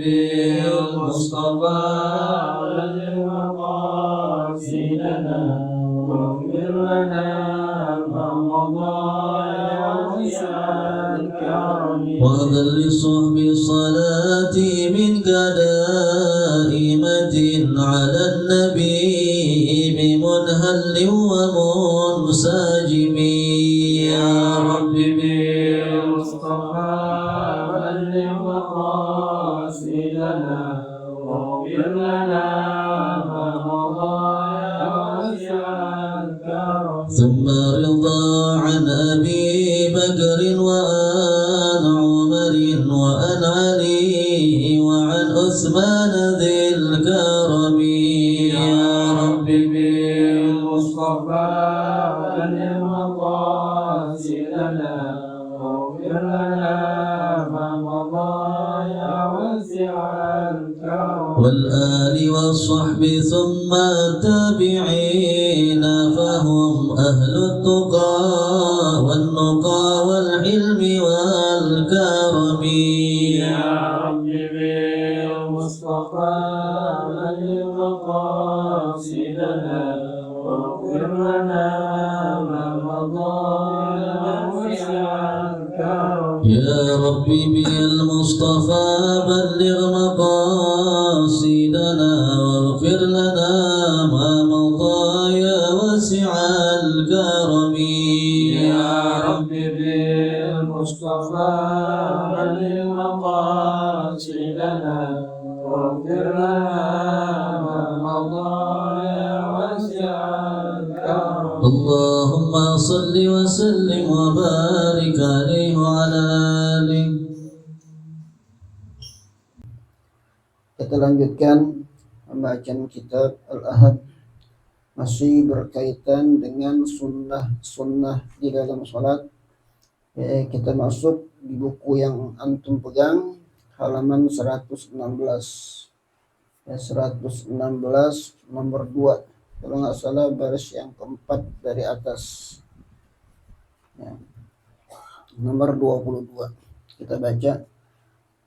بالمصطفى بلغ مقاصدنا واغفر لنا ما مضى يا واسع الكرم وأذن لصحب الصلاة منك دائمة على النبي بمنهل ومنسجم يا رب بالمصطفى بلغ مقاصدنا واغفر لنا ما مضى يا واسع الكرم ثم رضا عن أبي بكر وآن عمر وآن علي وعن عثمان ذي الكرم يا رب بالمصطفى بلغ مقاصدنا واغفر لنا ما مضى يا واسع الكرم والآل والصحب ثم التابعين فهم أهل التقى والنقى والعلم والكرم يا رب بالمصطفى بلغ مقاصدنا واغفر لنا ما مضى يا واسع الكرم يا رب بالمصطفى بلغ مقاصدنا واغفر لنا ما مضى يا واسع الكرم يا رب بالمصطفى بلغ مقاصدنا واغفر لنا ما مضى يا واسع الكرم اللهم صل وسلم وبارك عليه وعلى آله. Kita lanjutkan pembacaan kitab Al-Ahad, masih berkaitan dengan sunnah di dalam sholat. Kita masuk di buku yang antum pegang, halaman 116 nomor 2, kalau nggak salah baris yang keempat dari atas ya. Nomor 22 kita baca.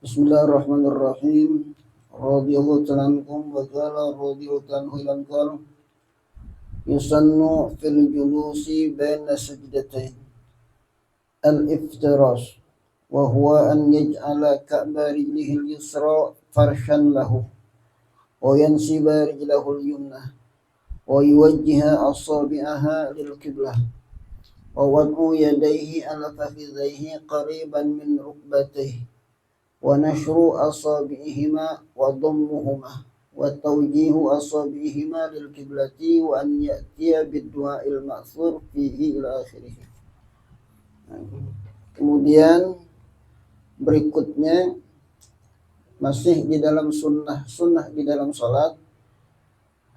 Bismillahirrahmanirrahim. Radhiyallahu ta'ala anhum wa qala radhiyallahu anhu ilan qala yusannu fil julusi baina sajdatain al-iftirash wa huwa an yaj'ala ka'ba rijlihi al-yusra farshan lahu wa yansiba rijlahu al-yumna wa yuwajjiha asabi'aha lil-qiblah wa wad'u yadayhi ala fakhidhayhi qariban min rukbatayhi wa nashru asabi'ihima wa dhammuhuma wa tawjihu asabi'ihima lil qiblati wa an ya'tiya bid-du'a'il ma'thur fihi ila akhirih. Kemudian berikutnya masih di dalam sunnah di dalam salat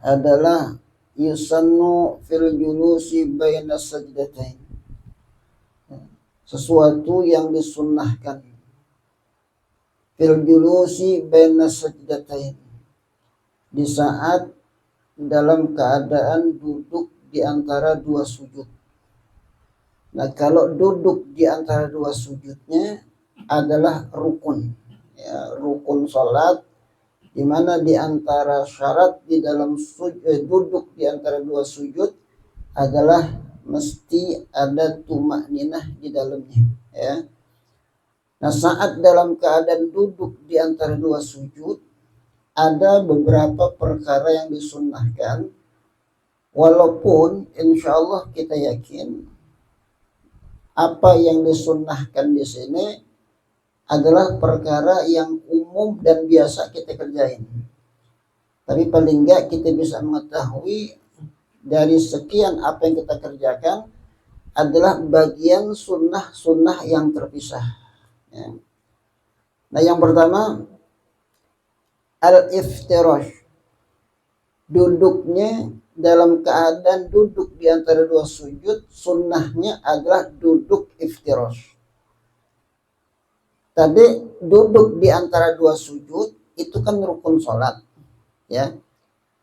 adalah yusannu fil julusi baina sajdatain, sesuatu yang disunnahkan fil julusi baina sajdatain, di saat dalam keadaan duduk di antara dua sujud. Nah, kalau duduk di antara dua sujudnya adalah rukun, ya, rukun salat, di mana di antara syarat di dalam duduk di antara dua sujud adalah mesti ada tumakninah di dalamnya, ya. Nah, saat dalam keadaan duduk di antara dua sujud, ada beberapa perkara yang disunnahkan, walaupun insya Allah kita yakin apa yang disunnahkan di sini adalah perkara yang umum dan biasa kita kerjain. Tapi paling enggak kita bisa mengetahui dari sekian apa yang kita kerjakan adalah bagian sunnah yang terpisah. Ya. Nah, yang pertama al-iftirash, duduknya dalam keadaan duduk di antara dua sujud, sunnahnya adalah duduk iftirash. Tadi duduk di antara dua sujud itu kan rukun sholat, ya.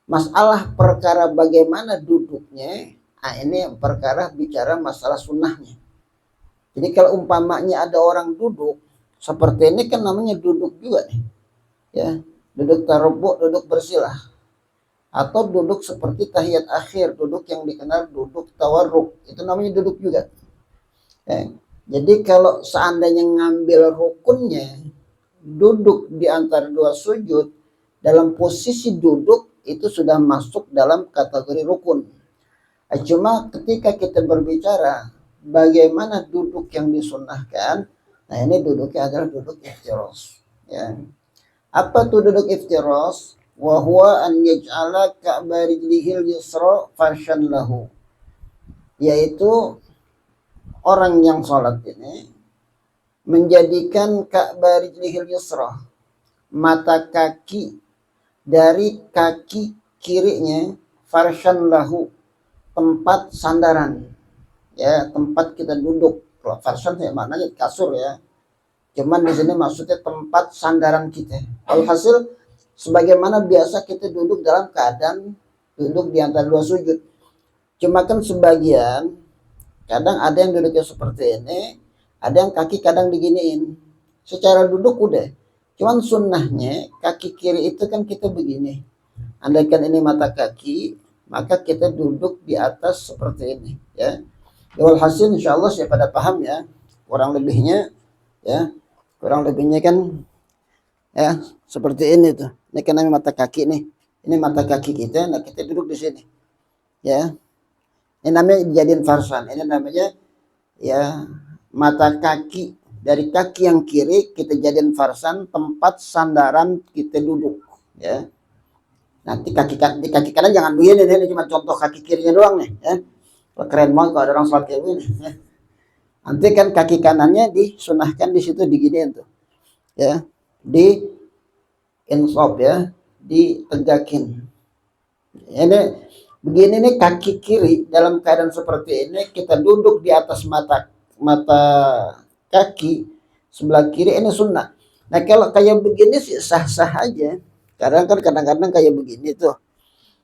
Masalah perkara bagaimana duduknya, ini perkara bicara masalah sunnahnya. Jadi kalau umpamanya ada orang duduk seperti ini kan namanya duduk juga nih. ya, duduk tarabbu, duduk bersilah, atau duduk seperti tahiyat akhir, duduk yang dikenal duduk tawarruk, itu namanya duduk juga. Ya. Jadi kalau seandainya ngambil rukunnya duduk di antara dua sujud dalam posisi duduk, itu sudah masuk dalam kategori rukun. Cuma ketika kita berbicara bagaimana duduk yang disunnahkan, nah ini duduknya adalah duduk iftirash. Ya. Apa tuh duduk iftirash? Wa huwa an yaj'ala ka'ba rijlihil yusra farshan lahu. Yaitu orang yang sholat ini menjadikan ka'ba rijlihil yusra, mata kaki dari kaki kirinya, farshan lahu, tempat sandaran, ya, tempat kita duduk. Kalau farshan ya maknanya kasur ya, cuman di sini maksudnya tempat sandaran kita. Alhasil sebagaimana biasa kita duduk dalam keadaan duduk di antara dua sujud. Cuma kan sebagian kadang ada yang duduknya seperti ini, ada yang kaki kadang diginiin. Secara duduk udah, cuman sunnahnya kaki kiri itu kan kita begini. Andaikan ini mata kaki, maka kita duduk di atas seperti ini, ya. Walhasil insya Allah saya pada paham ya, kurang lebihnya ya, kurang lebihnya kan ya seperti ini tuh. Ini kan namanya mata kaki nih, ini mata kaki kita, nah kita duduk di sini, ya. Ini namanya dijadiin farsan, ini namanya ya mata kaki dari kaki yang kiri kita jadiin farsan, tempat sandaran kita duduk, ya. Nanti kaki kanan jangan begini, ini cuma contoh kaki kirinya doang nih, ya. Keren banget kalau ada orang sholat kayak gini, ya. Nanti kan kaki kanannya disunahkan di situ diginiin tuh, ya, di insaf ya, ditegakin. Ini begini nih kaki kiri dalam keadaan seperti ini kita duduk di atas mata kaki sebelah kiri, ini sunnah. Nah kalau kayak begini sih sah-sah aja. Kadang-kadang kayak begini tuh.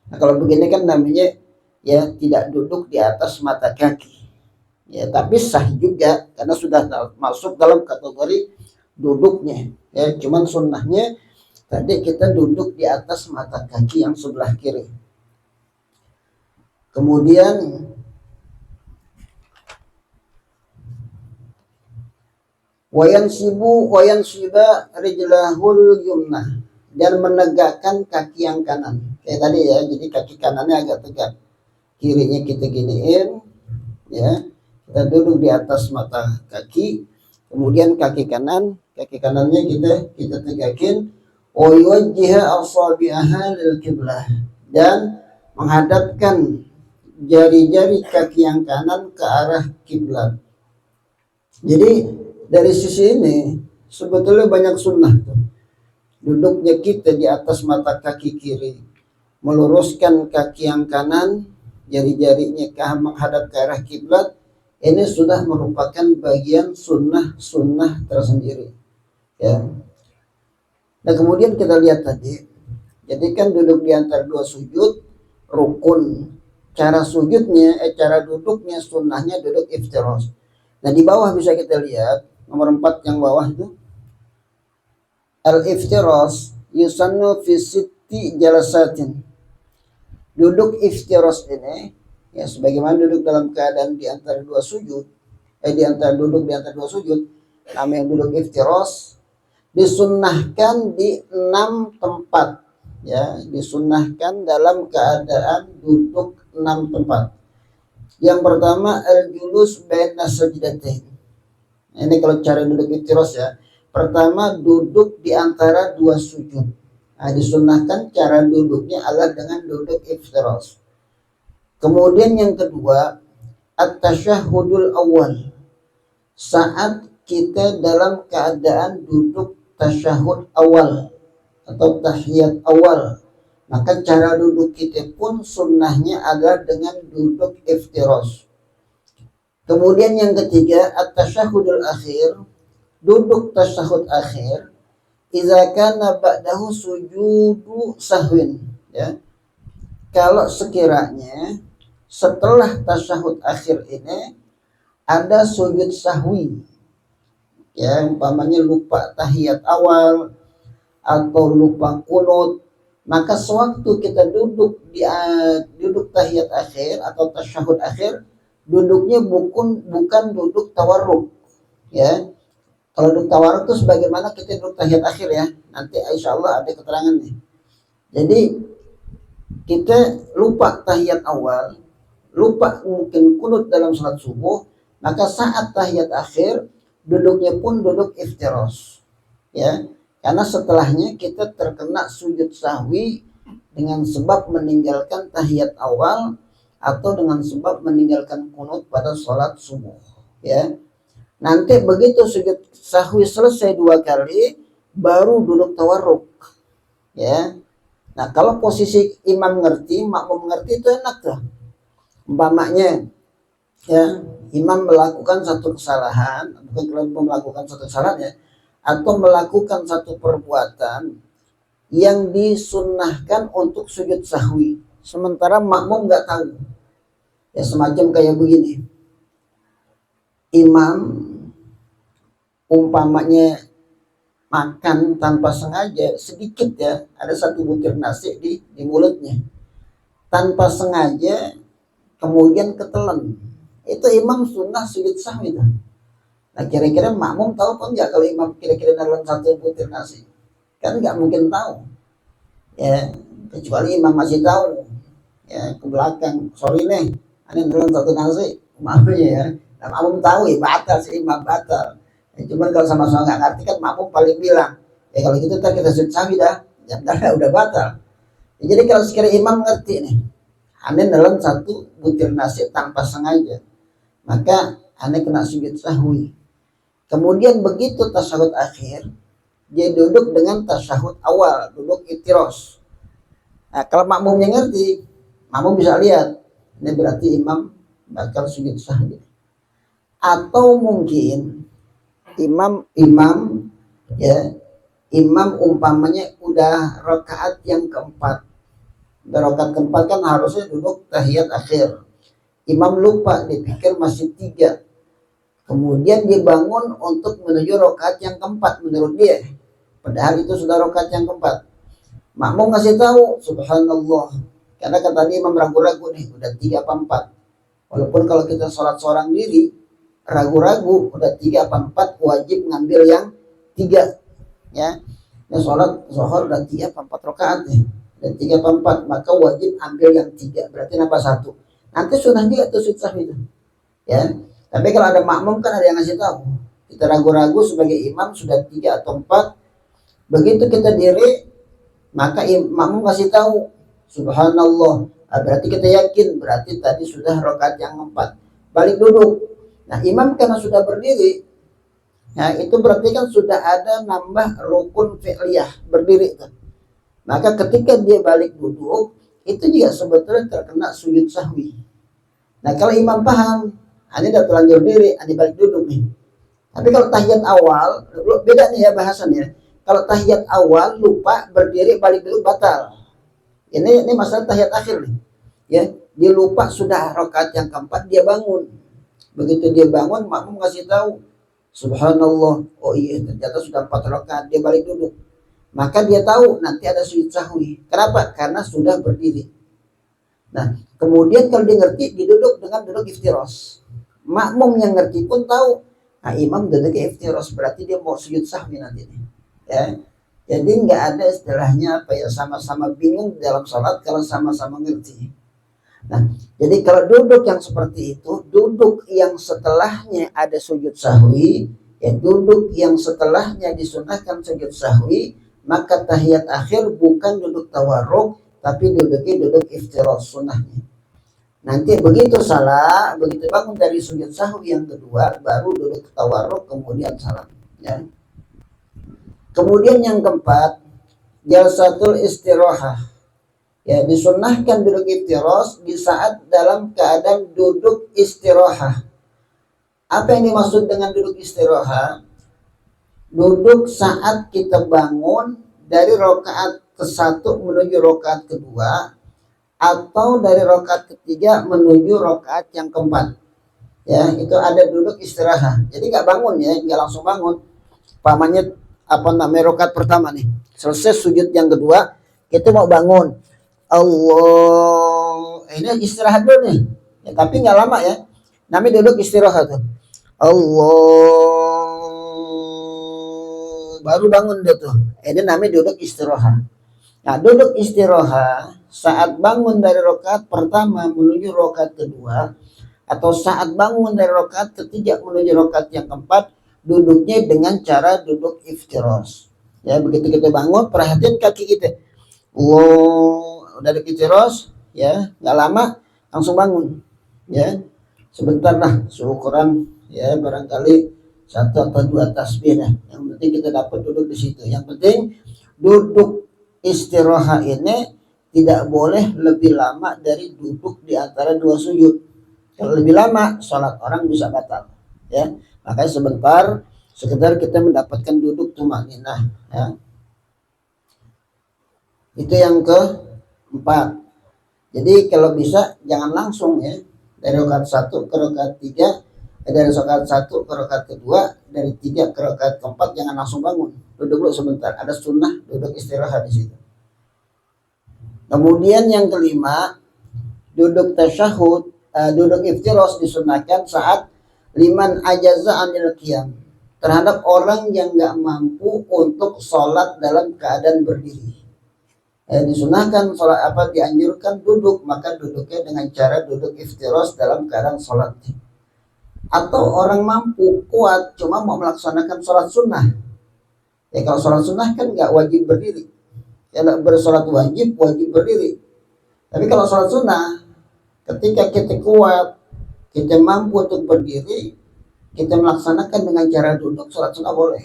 Nah kalau begini kan namanya ya tidak duduk di atas mata kaki. Ya tapi sah juga karena sudah masuk dalam kategori duduknya. Ya cuman sunnahnya tadi kita duduk di atas mata kaki yang sebelah kiri. Kemudian wayan shiba rijlahul yumnah, dan menegakkan kaki yang kanan. Kayak tadi ya, jadi kaki kanannya agak tegak, kirinya kita giniin, ya. Kita duduk di atas mata kaki, kemudian kaki kanannya kita tegakin. Wa yuwajjiha asabi'aha lil qiblah, dan menghadapkan jari-jari kaki yang kanan ke arah kiblat. Jadi dari sisi ini sebetulnya banyak sunnah tuh. Duduknya kita di atas mata kaki kiri, meluruskan kaki yang kanan, jari-jarinya menghadap ke arah kiblat. Ini sudah merupakan bagian sunnah tersendiri, ya. Nah kemudian kita lihat tadi, jadi kan duduk di antara dua sujud rukun. Cara duduknya sunnahnya duduk iftirash. Nah di bawah bisa kita lihat nomor 4 yang bawah itu, al-iftirash yusannu fi sitti jalasatin. Duduk iftirash ini ya sebagaimana duduk dalam keadaan di antara dua sujud, duduk di antara dua sujud, namanya duduk iftirash, disunnahkan di 6 tempat, ya, disunnahkan dalam keadaan duduk 6 tempat. Yang pertama al-julus baina sajdatain. Ini kalau cara duduk iftirash ya. Pertama duduk di antara dua sujud. Nah, disunnahkan cara duduknya adalah dengan duduk iftirash. Kemudian yang kedua at-tasyahhudul awal. Saat kita dalam keadaan duduk tasyahud awal atau tahiyat awal, maka cara duduk kita pun sunnahnya adalah dengan duduk iftirash. Kemudian yang ketiga at-tasyahudul akhir, duduk tasyahud akhir, idza kana ba'dahu sujudu sahwin, ya. Kalau sekiranya setelah tasyahud akhir ini ada sujud sahwi, ya, umpamanya lupa tahiyat awal atau lupa kunut, maka sewaktu kita duduk di duduk tahiyat akhir atau tasyahud akhir, duduknya bukan duduk tawarruk, ya. Kalau duduk tawarruk itu sebagaimana kita duduk tahiyat akhir, ya. Nanti insya Allah ada keterangannya. Jadi kita lupa tahiyat awal, lupa mungkin kunut dalam salat subuh, maka saat tahiyat akhir duduknya pun duduk iftiros, ya, karena setelahnya kita terkena sujud sahwi dengan sebab meninggalkan tahiyat awal atau dengan sebab meninggalkan kunut pada sholat subuh, ya. Nanti begitu sujud sahwi selesai 2 kali baru duduk tawarruk, ya. Nah, kalau posisi imam ngerti, makmum ngerti, itu enak tuh. Umpamanya, ya, imam melakukan satu kesalahan, bukan kelompok melakukan satu kesalahan, ya, atau melakukan satu perbuatan yang disunnahkan untuk sujud sahwi, sementara makmum nggak tahu, ya, semacam kayak begini. Imam umpamanya makan tanpa sengaja sedikit, ya, ada 1 butir nasi di mulutnya, tanpa sengaja kemudian ketelan, itu imam sunnah sujud sahwi. Nah, kira-kira makmum tahu apa enggak kalau imam kira-kira nelan 1 butir nasi? Kan nggak mungkin tahu, ya, kecuali imam masih tahu, ya, ke belakang, sorry nih, ada nelan 1 nasi, maafnya, ya. Nah, makmum tahu, ya, batal sih, imam batal. Ya, cuman kalau sama-sama nggak ngerti kan makmum paling bilang, ya kalau gitu kita sujud sahwi dah, ya udah batal. Ya, jadi kalau sekiranya imam ngerti nih, aneh nelan 1 butir nasi tanpa sengaja, maka aneh kena sujud sahwi. Kemudian begitu tasyahud akhir, dia duduk dengan tasyahud awal, duduk iftiros. Nah, kalau makmumnya ngerti, makmum bisa lihat, ini berarti imam bakal sujud sahwi. Atau mungkin imam ya, imam umpamanya udah rakaat yang keempat. Rakaat keempat kan harusnya duduk tahiyat akhir. Imam lupa, dipikir masih 3. Kemudian dia bangun untuk menuju rakaat yang keempat menurut dia, padahal itu sudah rakaat yang keempat. Makmum ngasih tahu, subhanallah, karena kata dia imam ragu-ragu nih, udah 3 apa 4. Walaupun kalau kita sholat seorang diri ragu-ragu udah 3 apa 4, wajib ngambil yang 3, ya. Nah, sholat zuhur udah 3 apa 4 rakaat nih, dan 3 apa 4, maka wajib ambil yang 3, berarti nambah 1. Nanti sunnah juga tuh sujud sahwi itu, ya. Tapi kalau ada makmum kan ada yang ngasih tahu. Kita ragu-ragu sebagai imam sudah 3 atau 4. Begitu kita diri, maka makmum ngasih tahu, subhanallah. Nah, berarti kita yakin, berarti tadi sudah rakaat yang 4. Balik duduk. Nah, imam karena sudah berdiri, nah itu berarti kan sudah ada nambah rukun fi'liyah, berdiri tuh. Maka ketika dia balik duduk, itu juga sebetulnya terkena sujud sahwi. Nah, kalau imam paham, ini udah terlanjur diri, ini balik duduk nih. Tapi kalau tahiyat awal, beda nih ya bahasannya. Kalau tahiyat awal lupa berdiri balik duduk batal. Ini masalah tahiyat akhir nih. Ya, dia lupa sudah rakaat yang keempat, dia bangun. Begitu dia bangun, makmum ngasih tahu, subhanallah, oh iya ternyata sudah 4 rakaat, dia balik duduk. Maka dia tahu nanti ada sujud sahwi. Kenapa? Karena sudah berdiri. Nah, kemudian kalau dia ngerti, diduduk dengan duduk iftiros. Makmum yang ngerti pun tahu, nah imam duduk iftiros, berarti dia mau sujud sahwi nanti nih, ya. Jadi nggak ada istilahnya apa ya, sama-sama bingung dalam sholat kalau sama-sama ngerti. Nah, jadi kalau duduk yang seperti itu, duduk yang setelahnya ada sujud sahwi, ya duduk yang setelahnya disunahkan sujud sahwi, maka tahiyat akhir bukan duduk tawarruk, tapi duduknya duduk iftiros sunnahnya. Nanti begitu salah, begitu bangun dari sujud sahwi yang kedua, baru duduk tawarruk, kemudian salam, ya. Kemudian yang keempat, jalsatul istirahah, ya, disunnahkan duduk iftiros di saat dalam keadaan duduk istirahah. Apa yang dimaksud dengan duduk istirahah? Duduk saat kita bangun dari rakaat ke-1 menuju rakaat kedua, atau dari rakaat ketiga menuju rakaat yang keempat, ya, itu ada duduk istirahat. Jadi nggak bangun, ya, nggak langsung bangun. Pamannya apa namanya rakaat pertama nih. Selesai sujud yang kedua, kita mau bangun. Allah, ini istirahat dulu nih. Ya, tapi nggak lama ya. Namanya duduk istirahat tuh. Allah, baru bangun dia tuh. Ini namanya duduk istirahat. Nah, duduk istirahat saat bangun dari rakaat pertama menuju rakaat kedua, atau saat bangun dari rakaat ketiga menuju rakaat yang keempat, duduknya dengan cara duduk iftirash. Ya, begitu kita bangun, perhatian kaki kita. Wow, udah iftirash, ya, nggak lama langsung bangun. Ya, sebentar lah, seukuran ya barangkali 1 atau 2 tasbih lah. Yang penting kita dapat duduk di situ. Yang penting duduk istirahat ini tidak boleh lebih lama dari duduk di antara 2 sujud. Kalau lebih lama, sholat orang bisa batal. Ya, makanya sebentar, sekedar kita mendapatkan duduk tumaninah. Ya. Itu yang keempat. Jadi kalau bisa jangan langsung ya, dari rakaat 1 ke rakaat 3, dari rakaat 1 ke rakaat kedua, dari 3 ke rakaat keempat jangan langsung bangun. Duduk dulu sebentar. Ada sunnah duduk istirahat di situ. Kemudian yang kelima, duduk tasyahud, duduk iftirash disunahkan saat liman ajaza anil qiyam, terhadap orang yang nggak mampu untuk sholat dalam keadaan berdiri. Disunahkan sholat dianjurkan duduk, maka duduknya dengan cara duduk iftirash dalam keadaan sholat. Atau orang mampu kuat cuma mau melaksanakan sholat sunnah. Ya, kalau sholat sunnah kan nggak wajib berdiri. Ya, bersolat wajib berdiri. Tapi kalau sholat sunnah, ketika kita kuat, kita mampu untuk berdiri, kita melaksanakan dengan cara duduk, sholat sunnah boleh.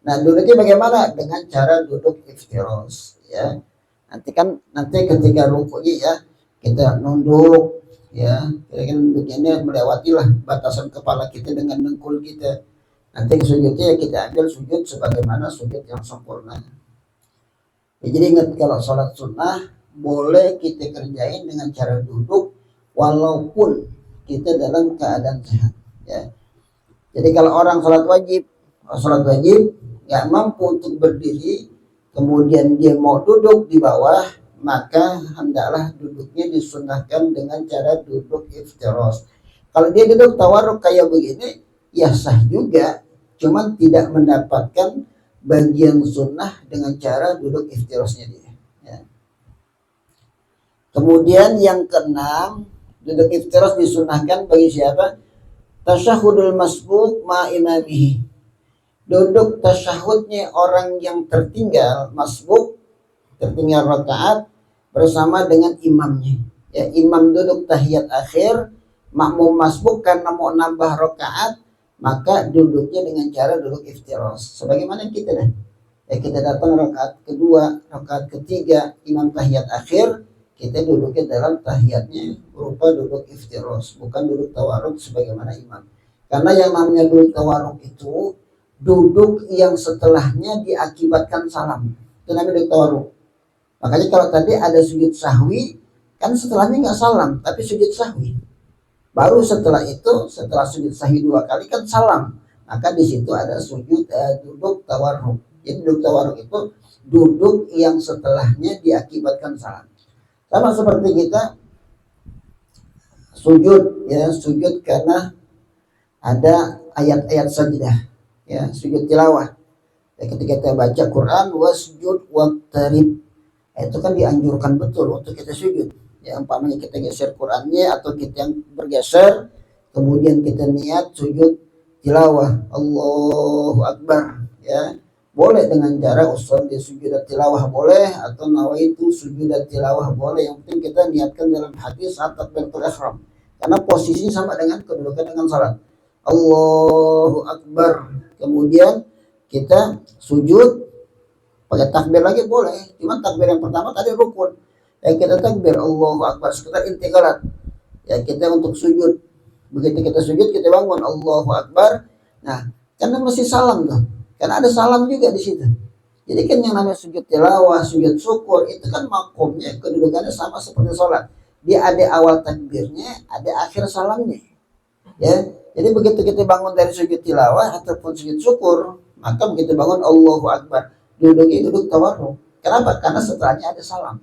Nah, duduknya bagaimana? Dengan cara duduk iftirash. Ya, nanti ketika rukuknya ya kita nunduk, ya, kira-kira duduknya melewatilah batasan kepala kita dengan dengkul kita. Nanti sujudnya kita ambil sujud sebagaimana sujud yang sempurna. Ya, jadi ingat, kalau sholat sunnah boleh kita kerjain dengan cara duduk walaupun kita dalam keadaan sehat. Ya. Jadi kalau orang sholat wajib nggak mampu untuk berdiri, kemudian dia mau duduk di bawah, maka hendaklah duduknya disunahkan dengan cara duduk iftirash. Kalau dia duduk tawarruk kayak begini, ya sah juga, cuman tidak mendapatkan bagian sunnah dengan cara duduk iftirashnya dia. Ya. Kemudian yang keenam, duduk iftirash disunahkan bagi siapa? Tasyahudul masbuk ma imamihi. Duduk tasyahudnya orang yang tertinggal, masbuk, tertinggal rakaat bersama dengan imamnya. Ya, imam duduk tahiyat akhir, makmum masbuk karena mau nambah rakaat, maka duduknya dengan cara duduk iftirash. Sebagaimana kita dah. Ya, kita datang rakaat kedua, rakaat ketiga, imam tahiyat akhir, kita duduknya dalam tahiyatnya berupa duduk iftirash, bukan duduk tawarruk sebagaimana imam. Karena yang namanya duduk tawarruk itu duduk yang setelahnya diakibatkan salam. Itu namanya duduk tawarruk. Makanya kalau tadi ada sujud sahwi, kan setelahnya nggak salam, tapi sujud sahwi. Baru setelah itu, setelah sujud sahwi 2 kali kan salam. Maka di situ ada sujud duduk tawarruk. Jadi duduk tawarruk itu duduk yang setelahnya diakibatkan salam. Sama seperti kita sujud, ya, sujud karena ada ayat-ayat sajdah, ya, sujud tilawah. Ya, ketika kita baca Quran, wasjud waqtarib, itu kan dianjurkan betul untuk kita sujud. Ya, umpamanya kita geser Qurannya atau kita yang bergeser, kemudian kita niat sujud tilawah, Allahu Akbar, ya, boleh dengan cara usolli sujud tilawah boleh, atau nawaitu sujud tilawah boleh. Yang penting kita niatkan dalam hati saat takbiratul ihram, karena posisinya sama dengan kedudukan dengan salat, Allahu Akbar. Kemudian kita sujud pakai takbir lagi boleh, cuma takbir yang pertama tadi rukun. Ya, kita takbir Allahu Akbar sekitar intiqalat. Ya, kita untuk sujud. Begitu kita sujud, kita bangun Allahu Akbar. Nah, karena masih salam tuh. Karena ada salam juga di situ. Jadi kan yang namanya sujud tilawah, sujud syukur, itu kan makomnya, kedudukannya sama seperti sholat. Dia ada awal takbirnya, ada akhir salamnya. Ya, jadi begitu kita bangun dari sujud tilawah ataupun sujud syukur, maka begitu bangun Allahu Akbar, duduknya duduk tawarruk. Kenapa? Karena setelahnya ada salam.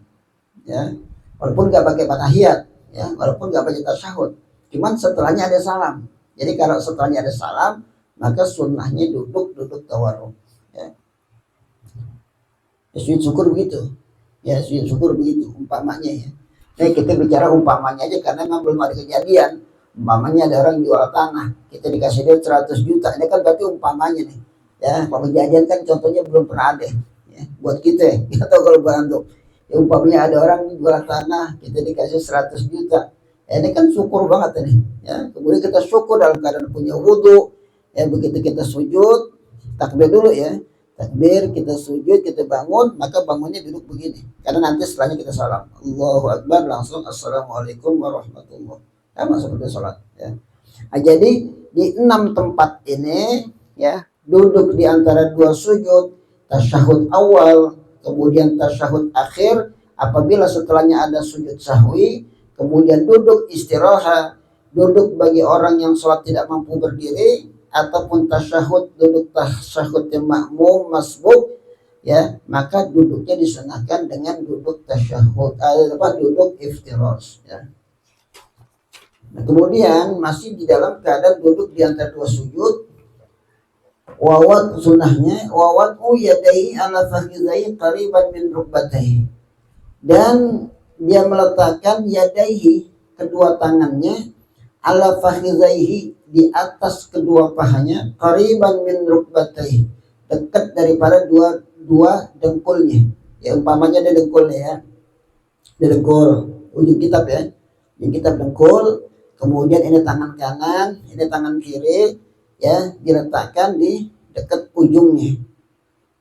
Ya, walaupun nggak pakai tahiyat, ya, walaupun nggak baca tasyahud, cuman setelahnya ada salam. Jadi kalau setelahnya ada salam, maka sunnahnya duduk tawarruk. Ya. Sujud syukur begitu. Ya, sujud syukur begitu umpamanya ya. Nah, kita bicara umpamanya aja karena memang belum ada kejadian. Umpamanya ada orang jual tanah, kita dikasih dia 100 juta. Ini kan berarti umpamanya nih. Ya, kalau kejadian kan contohnya belum pernah ada. Ya, buat kita, kita tahu kalau bantu. Ya, umpamanya ada orang jual tanah, kita dikasih 100 juta. Ya, ini kan syukur banget ini. Ya, kemudian kita syukur dalam keadaan punya wudu. Ya, begitu kita sujud, takbir dulu ya. Takbir, kita sujud, kita bangun, maka bangunnya duduk begini. Karena nanti setelahnya kita salam. Allahu Akbar, langsung Assalamualaikum warahmatullahi wabarakatuh. Sama seperti sholat. Ya. Nah, jadi di 6 tempat ini, ya, duduk di antara 2 sujud, tasyahud awal, kemudian tasyahud akhir, apabila setelahnya ada sujud sahwi, kemudian duduk istirahat, duduk bagi orang yang sholat tidak mampu berdiri, ataupun tasyahud, duduk tasyahud yang makmum masbuk, ya, maka duduknya disunahkan dengan duduk tasyahud, duduk iftirash, ya. Nah, kemudian masih di dalam keadaan duduk di antara 2 sujud, wawat sunahnya wawat yadaihi ala fakhidhaihi qariban min rukbataihi, dan dia meletakkan yadaihi, kedua tangannya, ala fakhidhaihi, di atas kedua pahanya, qariban min rukbataihi, dekat daripada dua dengkulnya. Ya, umpamanya ada dengkulnya ya. Ada dengkul, ujung kitab ya. Ujung kitab dengkul, kemudian ini tangan kanan, ini tangan kiri, ya, diletakkan di dekat ujungnya.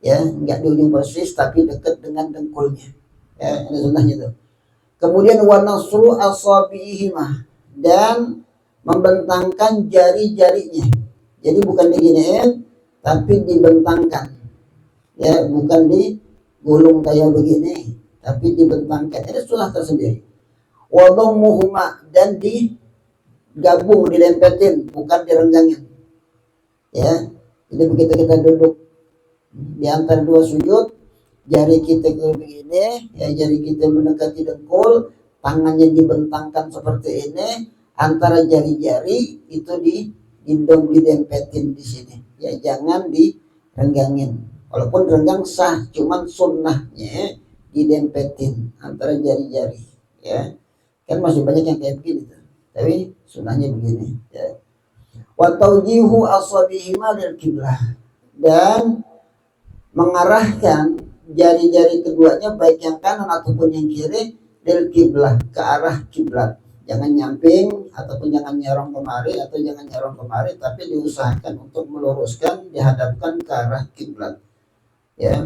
Ya, enggak di ujung persis tapi dekat dengan dengkulnya. Ya, ini sunnahnya tuh. Kemudian wa nasru asabi'ihima, dan membentangkan jari-jarinya. Jadi bukan diginiin, tapi dibentangkan. Ya, bukan digulung kayak begini, tapi dibentangkan. Ini sunnah tersendiri. Wa dhammuhuma, dan digabung, dilempetin, bukan direnggangin. Ya, jadi begitu kita duduk di antara 2 sujud, jari kita begini, ya, jari kita mendekati dengkul, tangannya dibentangkan seperti ini. Antara jari-jari itu didempetin di sini. Ya, jangan direnggangin. Walaupun renggang sah, cuman sunnahnya didempetin antara jari-jari. Ya, kan masih banyak yang kayak begini tuh. Tapi sunnahnya begini. Ya. Wa tawjihu asabihima lil qiblah, dan mengarahkan jari-jari keduanya baik yang kanan ataupun yang kiri lil qiblah, ke arah kiblat. Jangan nyamping ataupun jangan nyerong kemari atau jangan nyerong kemari, tapi diusahakan untuk meluruskan, dihadapkan ke arah kiblat. Ya,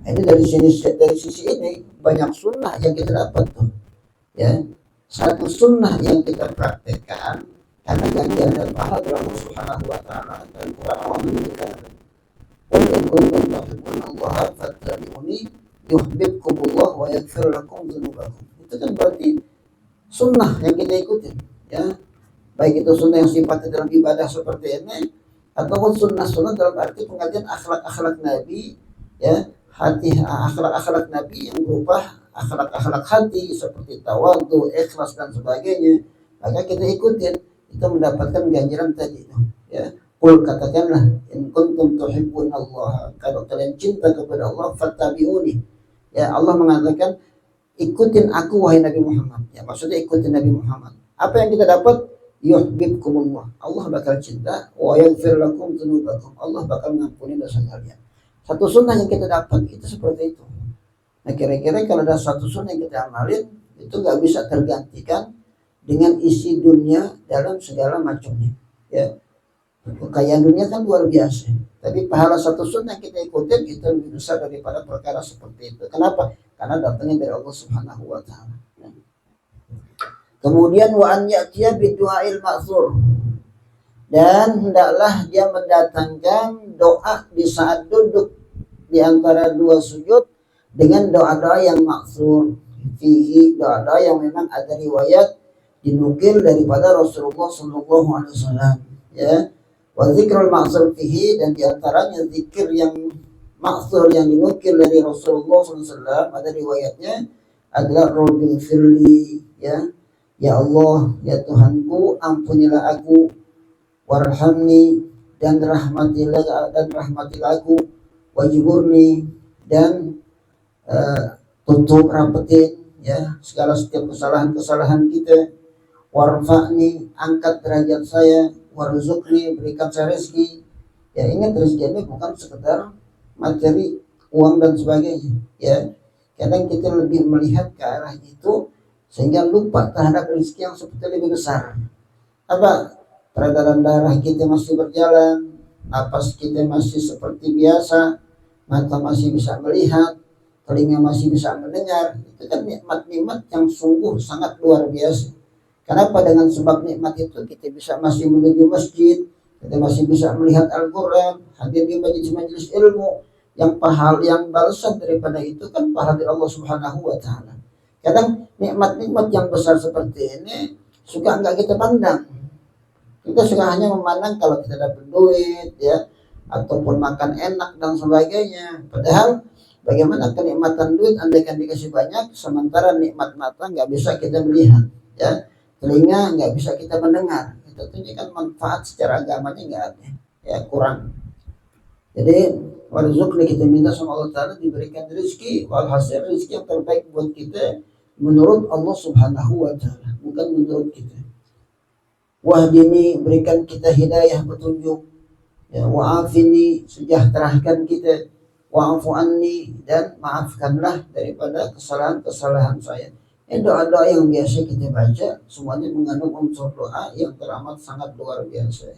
ini dari sisi ini banyak sunnah yang kita dapat tuh. Ya, satu sunnah yang kita praktekkan karena ganjaran dan pahala dari Allah Subhanahu wa taala, dan Quran Allah menyebutkan, "Qul in kuntum tuhibbunallaha fattabi'uni yuhibbukumullah wa yaghfir lakum dzunubakum." Itu kan berarti sunnah yang kita ikutin, ya, baik itu sunnah yang sifatnya dalam ibadah seperti ini, ataupun sunnah-sunnah dalam arti pengajian akhlak-akhlak Nabi, ya, akhlak-akhlak Nabi yang berupa akhlak-akhlak hati seperti tawadhu, ikhlas dan sebagainya, maka kita ikutin, itu mendapatkan ganjaran tadi, ya. Qul, katakanlah, in kuntum tuhibbunallaha, kalau kalian cinta kepada Allah, fattabi'uni. Ya, Allah mengatakan ikutin aku wahai Nabi Muhammad. Ya, maksudnya ikutin Nabi Muhammad. Apa yang kita dapat? Yuhibbukumullah, Allah bakal cinta, wa yaghfir lakum dzunubakum, Allah bakal mengampuni dosa kalian. Satu sunnah yang kita dapat itu seperti itu. Nah, kira-kira kalau ada satu sunnah yang kita amalin, itu nggak bisa tergantikan dengan isi dunia dalam segala macamnya. Ya, kekayaan dunia kan luar biasa, tapi pahala satu sunnah yang kita ikutin itu lebih besar daripada perkara seperti itu. Kenapa? Karena datangnya dari Allah Subhanahu wa taala. Kemudian wa an ya'tiya bidu'ail ma'thur, dan hendaklah dia mendatangkan doa di saat duduk di antara 2 sujud dengan doa-doa yang ma'thur, fihi, doa-doa yang memang ada riwayat dinukil daripada Rasulullah sallallahu alaihi wasallam, ya. Wa zikrul ma'zur fihi, dan diantaranya zikir yang ma'zur yang dinukil dari Rasulullah SAW, ada riwayatnya adalah Rabbi firli, ya Allah, ya Tuhanku, ampunilah aku, warhamni, dan rahmatilah aku, wajburni, dan tutup rapetin segala setiap kesalahan kita, warfa'ni, angkat derajat saya, warzuqni, berikan saya rezeki. Ingat rezeki ini bukan sekedar materi, uang dan sebagainya. Kadang kita lebih melihat ke arah itu sehingga lupa terhadap rezeki yang seperti lebih besar. Apa? Peredaran darah kita masih berjalan, napas kita masih seperti biasa, mata masih bisa melihat, telinga masih bisa mendengar. Itu kan nikmat-nikmat yang sungguh sangat luar biasa. Kenapa? Dengan sebab nikmat itu kita bisa masih menuju masjid, kita masih bisa melihat Al-Quran, hadir di majelis-majelis ilmu, yang balasan daripada itu kan pahala dari Allah Subhanahu wa Ta'ala. Kadang nikmat-nikmat yang besar seperti ini suka enggak kita pandang. Kita suka hanya memandang kalau kita dapat duit, ataupun makan enak dan sebagainya. Padahal bagaimana kenikmatan duit andaikan dikasih banyak, sementara nikmat mata nggak bisa kita melihat, telinga nggak bisa kita mendengar. Itu kan manfaat secara agamanya nggak ada, kurang. Jadi warzuqni, kita minta sama Allah Ta'ala diberikan rezeki, walhasil rezeki yang terbaik buat kita menurut Allah Subhanahu wa Ta'ala, bukan menurut kita. Wahdini, berikan kita hidayah, petunjuk, wa'afini, sejahterakan kita, wa'afu anni, dan maafkanlah daripada kesalahan-kesalahan saya. Doa-doa yang biasa kita baca semuanya mengandung unsur doa yang teramat sangat luar biasa.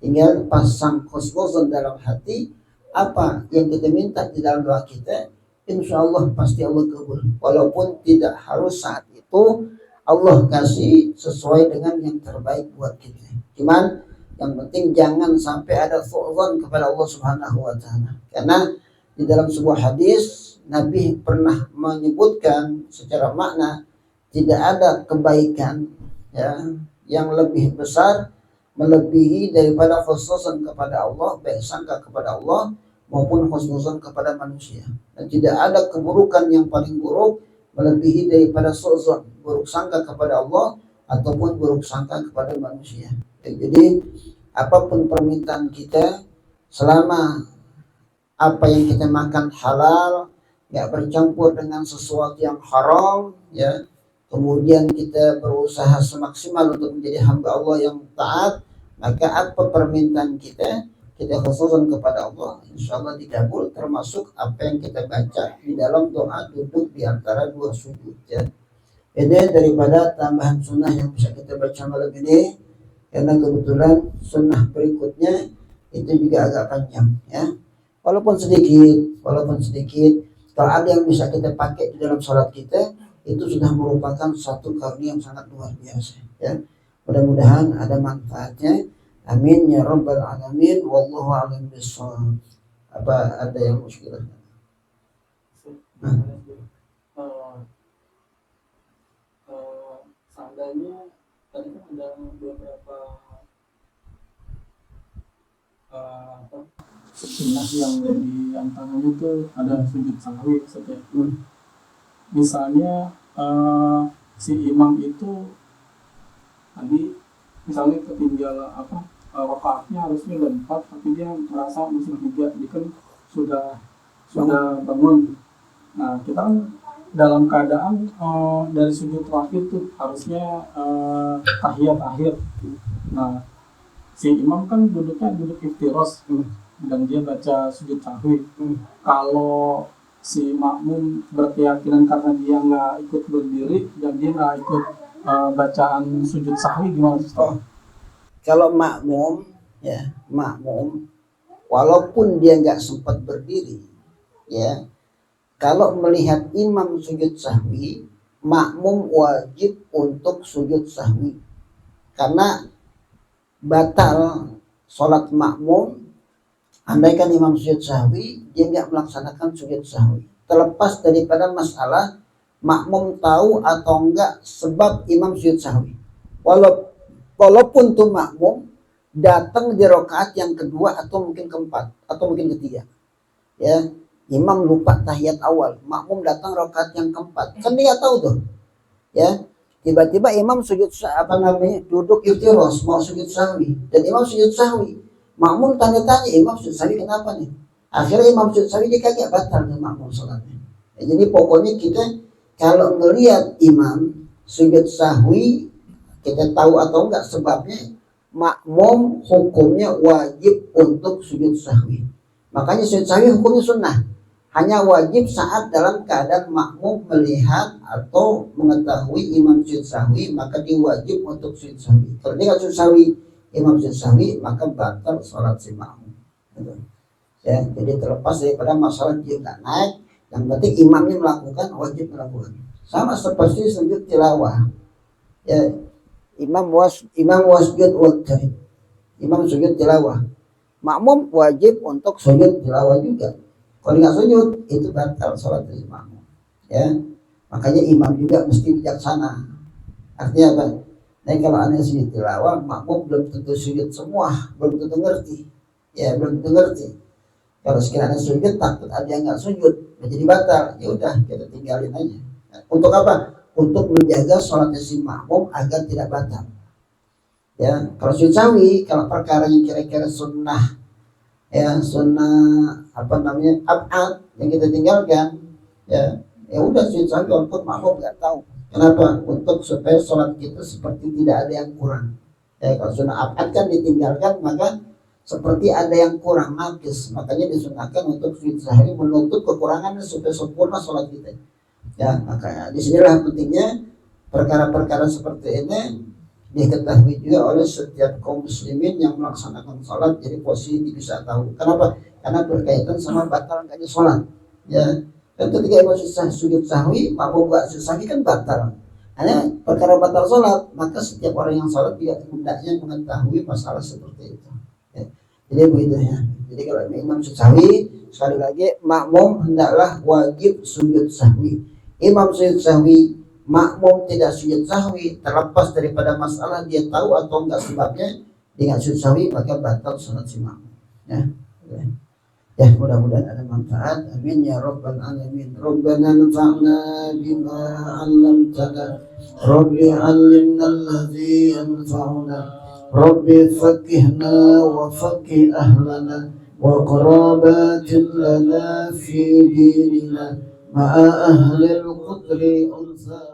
Tinggal pasang khusnuzon dalam hati, apa yang kita minta di dalam doa kita, insya Allah pasti Allah kabul. Walaupun tidak harus saat itu Allah kasih sesuai dengan yang terbaik buat kita. Cuman yang penting jangan sampai ada su'zon kepada Allah Subhanahu wa Ta'ala. Karena di dalam sebuah hadis Nabi pernah menyebutkan secara makna, tidak ada kebaikan yang lebih besar melebihi daripada khusnuzon kepada Allah, baik sangka kepada Allah maupun khusnuzon kepada manusia. Dan tidak ada keburukan yang paling buruk melebihi daripada su'zon, buruk sangka kepada Allah ataupun buruk sangka kepada manusia. Jadi apapun permintaan kita, selama apa yang kita makan halal, nggak bercampur dengan sesuatu yang haram, kemudian kita berusaha semaksimal untuk menjadi hamba Allah yang taat, maka apa permintaan kita khususkan kepada Allah, insya Allah dikabul, termasuk apa yang kita baca di dalam doa duduk di antara dua sujud. Ini daripada tambahan sunnah yang bisa kita baca malam ini, karena kebetulan sunnah berikutnya itu juga agak panjang, walaupun sedikit, kalau ada yang bisa kita pakai di dalam sholat kita, itu sudah merupakan satu karunia yang sangat luar biasa. Mudah-mudahan ada manfaatnya. Amin ya rabbal alamin. Wallahu a'lam bishawab. Apa ada yang muskilah? Seandainya tadi kan ada beberapa sunnah yang di antaranya itu ada sujud sahwi. Misalnya si imam itu tadi misalnya ketinggalan rakaatnya harusnya 4, tapi dia merasa masih 3, dia kan sudah bangun. Nah, kita kan dalam keadaan dari sujud terakhir tuh harusnya tahiyat akhir. Nah, si imam kan duduknya duduk iftiros dan dia baca sujud sahwi. Kalau si makmum berkeyakinan karena dia nggak ikut berdiri dan dia nggak ikut bacaan sujud sahwi, gimana Ustaz? Kalau makmum walaupun dia nggak sempat berdiri, kalau melihat imam sujud sahwi, makmum wajib untuk sujud sahwi, karena batal sholat makmum andaikan imam sujud sahwi, dia nggak melaksanakan sujud sahwi, terlepas daripada masalah makmum tahu atau enggak sebab imam sujud sahwi. Walaupun tuh makmum datang di rakaat yang kedua atau mungkin keempat atau mungkin ketiga. Ya, imam lupa tahiyat awal, makmum datang rakaat yang keempat. Kan dia tahu tuh. Ya, tiba-tiba imam duduk iftiros mau sujud sahwi dan imam sujud sahwi. Makmum tanya-tanya, imam sujud sahwi kenapa nih? Akhirnya imam sujud sahwi dia kagak batal dengan makmum salatnya. Ya, jadi pokoknya kita kalau melihat imam sujud sahwi, kita tahu atau enggak sebabnya, makmum hukumnya wajib untuk sujud sahwi. Makanya sujud sahwi hukumnya sunnah, hanya wajib saat dalam keadaan makmum melihat atau mengetahui imam sujud sahwi, maka dia wajib untuk sujud sahwi. Kalau dia nggak sujud sahwi, imam sujud sahwi, maka batal sholat si makmum. Ya, jadi terlepas daripada masalah dia nggak naik, yang penting imamnya melakukan, wajib melakukan. Sama seperti sujud tilawah. Ya, imam wasjud waqti. Imam sujud tilawah. Makmum wajib untuk sujud tilawah juga. Kalau nggak sujud, itu batal sholat dari makmum. Ya, makanya imam juga mesti bijaksana. Artinya apa? Nah, kalau aneh sujud tilawah, makmum belum tentu sujud semua, belum tentu ngerti. Ya, belum tentu ngerti. Kalau sekiranya sujud, takut ada yang nggak sujud, menjadi batal. Ya udah, kita tinggalin aja. Untuk apa? Untuk menjaga sholatnya si makmum agar tidak batal. Ya, kalau sujud sahwi, kalau perkara yang kira-kira sunnah, ya sunnah abad yang kita tinggalkan, ya udah sujud sahwi walaupun makmum nggak tahu. Kenapa? Untuk supaya sholat kita seperti tidak ada yang kurang. Ya, kalau sunnah abad kan ditinggalkan, maka seperti ada yang kurang, nakis. Makanya disunahkan untuk sujud sahwi menutup kekurangannya supaya sempurna sholat kita. Ya, makanya disinilah pentingnya perkara-perkara seperti ini diketahui juga oleh setiap kaum muslimin yang melaksanakan sholat. Jadi posisi bisa tahu. Kenapa? Karena berkaitan sama batal enggaknya sholat. Ya, dan ketika imam sujud sahwi, makmum enggak sujud sahwi kan batal. Hanya perkara batal sholat, maka setiap orang yang sholat juga hendaknya mengetahui masalah seperti itu. Ya. Jadi begitu ya. Jadi kalau imam sujud sahwi, sekali lagi makmum hendaklah wajib sujud sahwi. Imam sujud sahwi, makmum tidak sujud sahwi, terlepas daripada masalah dia tahu atau enggak sebabnya, dia enggak sujud sahwi, maka batal sholat si makmum. Ya, mudah-mudahan ada manfaat. Amin ya rabbal alamin. Rabbana anfa'na bima 'allamtana. Rabbi 'allimna alladhi yanfa'una. Rabbi faqihna wa faqih ahlana wa qarabatin lana fi dinina ma'a ahlil qudri unsa